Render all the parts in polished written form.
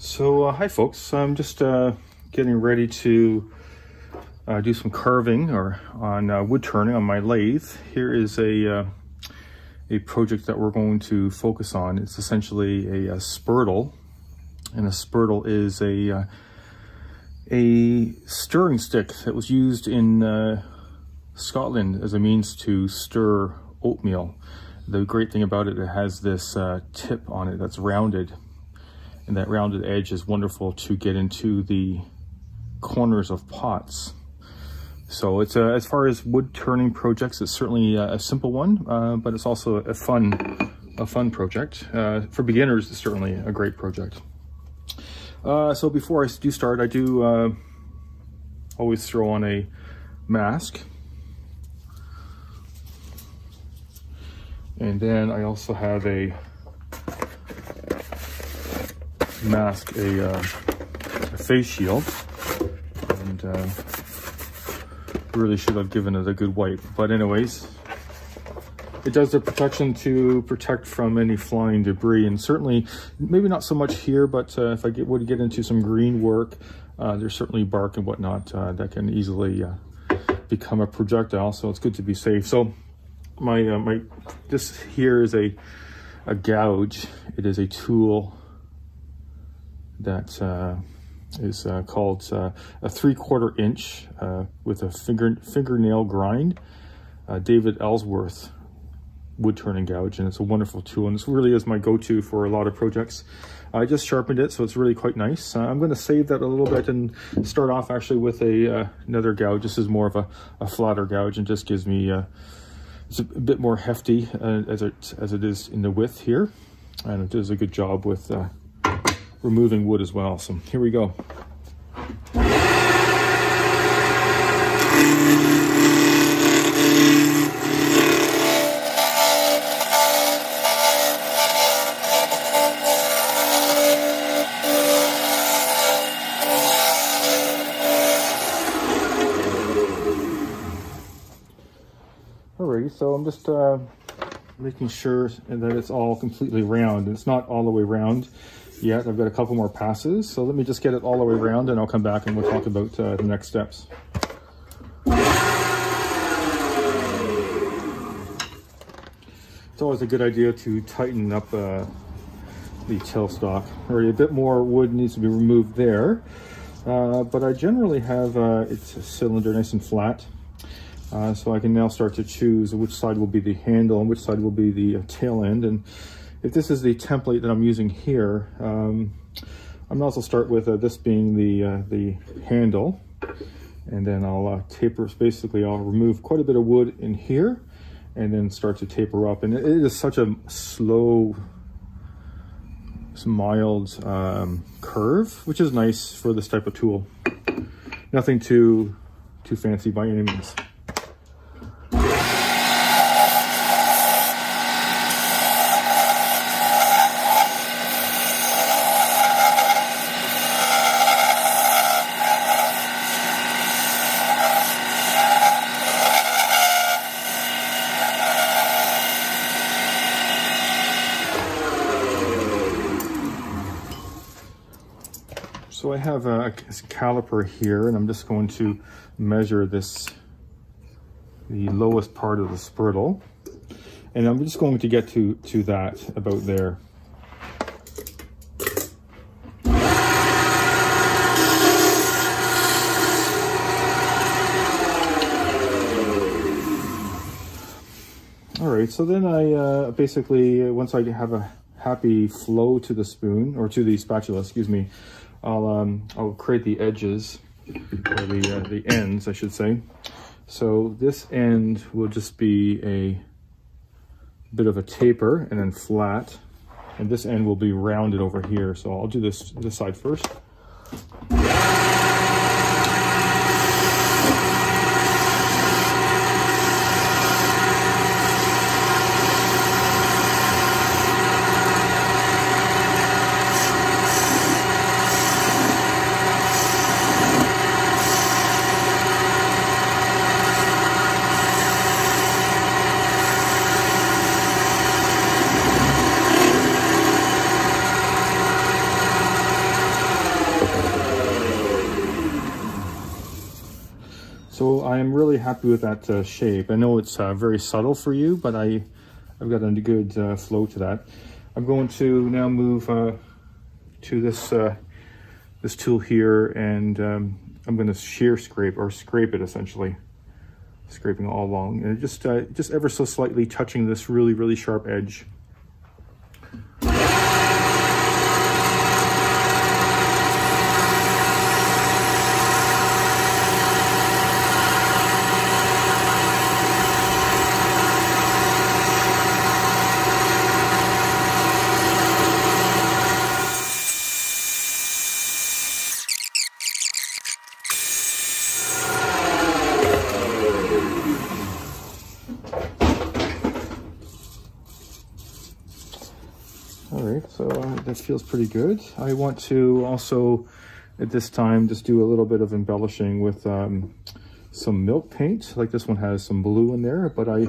So hi folks, I'm just getting ready to do some carving on wood turning on my lathe. Here is a project that we're going to focus on. It's essentially a spurtle, and a spurtle is a stirring stick that was used in Scotland as a means to stir oatmeal. The great thing about it, it has this tip on it that's rounded, and that rounded edge is wonderful to get into the corners of pots. So it's as far as wood turning projects, it's certainly a simple one, but it's also a fun project. For beginners, it's certainly a great project. So before I do start, I do always throw on a mask. And then I also have a mask, a face shield, and really should have given it a good wipe. But anyways, it does the protection to protect from any flying debris, and certainly maybe not so much here, but if I would get into some green work, there's certainly bark and whatnot that can easily become a projectile, so it's good to be safe. So this here is a gouge. It is a tool that is called a 3/4 inch with a fingernail grind, David Ellsworth wood turning gouge, and it's a wonderful tool, and this really is my go-to for a lot of projects. I just sharpened it, so it's really quite nice. I'm going to save that a little bit and start off actually with another gouge. This is more of a flatter gouge, and just gives me it's a bit more hefty as it is in the width here, and it does a good job with removing wood as well. So here we go. Alrighty, so I'm just making sure that it's all completely round. It's not all the way round yet. I've got a couple more passes, so let me just get it all the way around, and I'll come back and we'll talk about the next steps. It's always a good idea to tighten up the tailstock. Already a bit more wood needs to be removed there, but I generally have it's a cylinder nice and flat. So I can now start to choose which side will be the handle and which side will be the tail end. And if this is the template that I'm using here, I'm gonna also start with this being the handle, and then I'll taper. Basically, I'll remove quite a bit of wood in here, and then start to taper up. And it is such a slow, mild curve, which is nice for this type of tool. Nothing too fancy by any means. So I have a caliper here, and I'm just going to measure the lowest part of the spurtle, and I'm just going to get to that about there. All right, so then I basically, once I have a happy flow to the spoon, or to the spatula, excuse me, I'll create the edges, or the ends, I should say. So this end will just be a bit of a taper and then flat, and this end will be rounded over here. So I'll do this side first. So I am really happy with that shape. I know it's very subtle for you, but I've got a good flow to that. I'm going to now move to this tool here, and I'm going to shear scrape, or scrape it essentially, scraping all along, and just ever so slightly touching this really sharp edge. So that feels pretty good. I want to also, at this time, just do a little bit of embellishing with some milk paint. Like this one has some blue in there, but I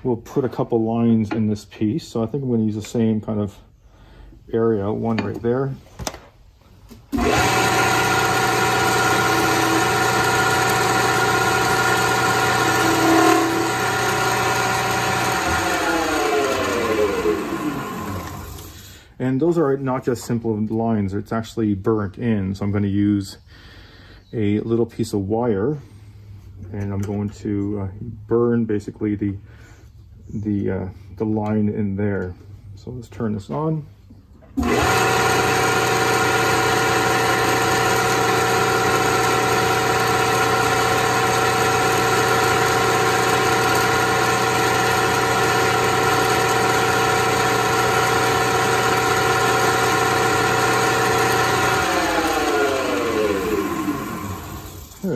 will put a couple lines in this piece. So I think I'm going to use the same kind of area, one right there. And those are not just simple lines, it's actually burnt in. So I'm going to use a little piece of wire, and I'm going to burn basically the line in there. So let's turn this on.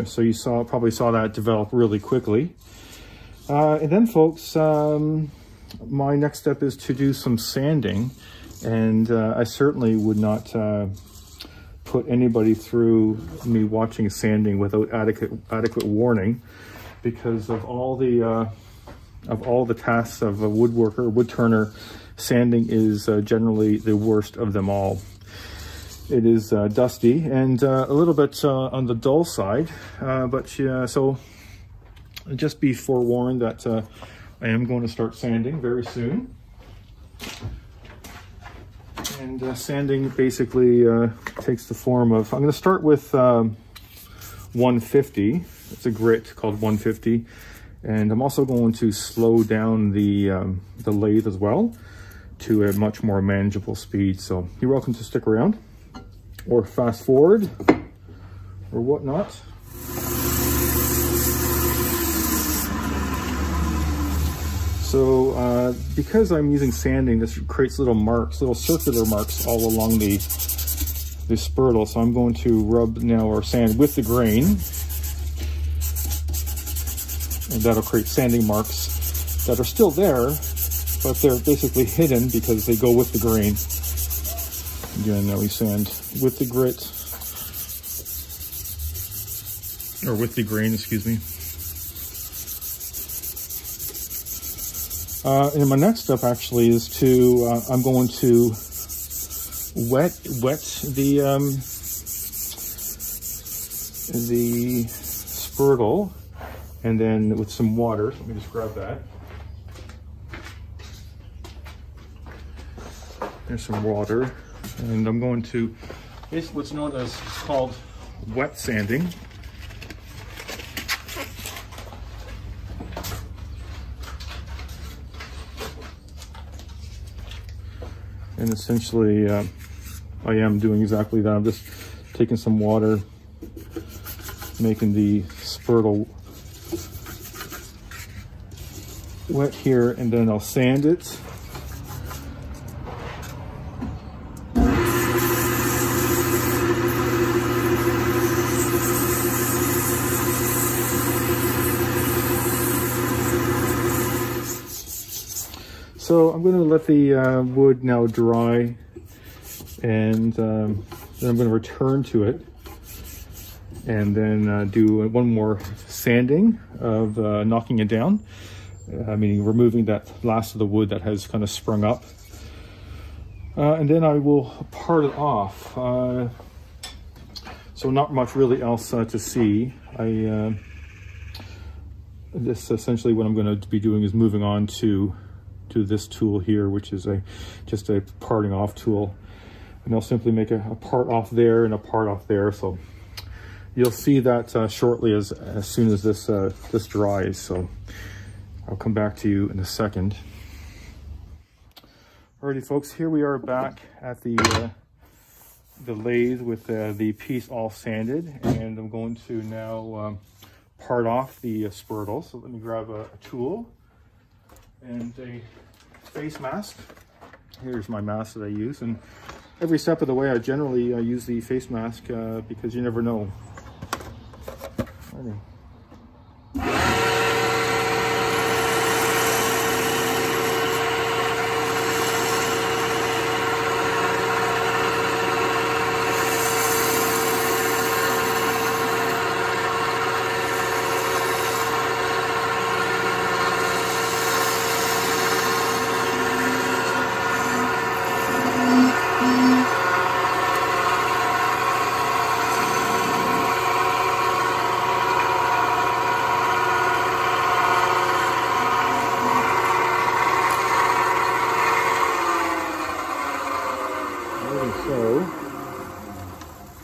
So you probably saw that develop really quickly. And then folks, my next step is to do some sanding. And I certainly would not put anybody through me watching sanding without adequate warning, because of all the tasks of a woodworker, wood turner, sanding is generally the worst of them all. It is dusty and a little bit on the dull side, but so just be forewarned that I am going to start sanding very soon. And sanding basically takes the form of, I'm going to start with 150. It's a grit called 150, and I'm also going to slow down the lathe as well to a much more manageable speed. So you're welcome to stick around, or fast forward, or whatnot. So because I'm using sanding, this creates little marks, little circular marks all along the spurtle. So I'm going to rub now, or sand with the grain, and that'll create sanding marks that are still there, but they're basically hidden because they go with the grain. Again, now we sand with the grit, or with the grain, excuse me. And my next step actually is to, I'm going to wet the spurtle, and then with some water. So let me just grab that. There's some water. And I'm going to, it's what's known as, called wet sanding. And essentially, I am doing exactly that. I'm just taking some water, making the spurtle wet here, and then I'll sand it. So I'm going to let the wood now dry, and then I'm going to return to it, and then do one more sanding of knocking it down, meaning removing that last of the wood that has kind of sprung up. And then I will part it off. So So not much really else to see. This essentially what I'm going to be doing is moving on to this tool here, which is just a parting off tool, and I'll simply make a part off there and a part off there. So you'll see that shortly as soon as this dries. So I'll come back to you in a second. Alrighty, folks, here we are back at the lathe with the piece all sanded, and I'm going to now part off the Spurtle. So let me grab a tool and a face mask. Here's my mask that I use, and every step of the way I generally use the face mask because you never know. Alrighty. So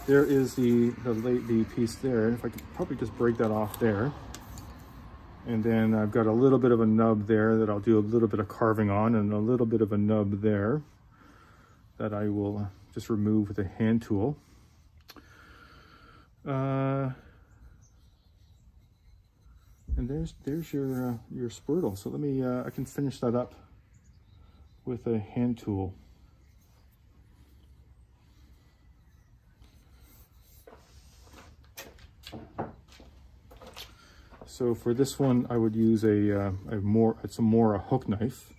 there is the piece there, and if I could probably just break that off there, and then I've got a little bit of a nub there that I'll do a little bit of carving on, and a little bit of a nub there that I will just remove with a hand tool. And there's your Spurtle. So let me I can finish that up with a hand tool. So for this one, I would use it's more a hook knife.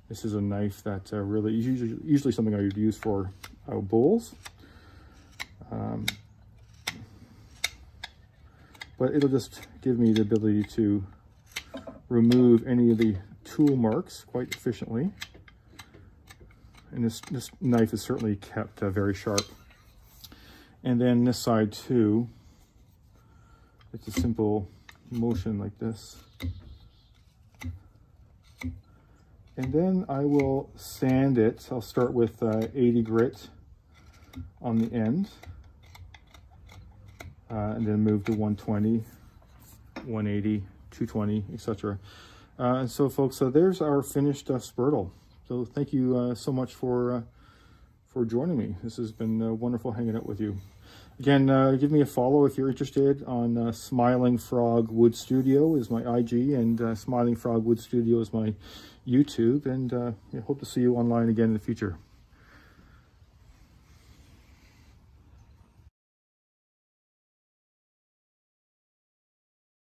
This is a knife that really usually something I would use for bowls, but it'll just give me the ability to remove any of the tool marks quite efficiently. And this knife is certainly kept very sharp. And then this side too, it's a simple motion like this. And then I will sand it. I'll start with 80 grit on the end, and then move to 120, 180, 220, etc. And so folks, there's our finished Spurtle. So thank you so much for joining me. This has been wonderful hanging out with you. Again, give me a follow if you're interested on Smiling Frog Wood Studio is my IG, and Smiling Frog Wood Studio is my YouTube, and I hope to see you online again in the future.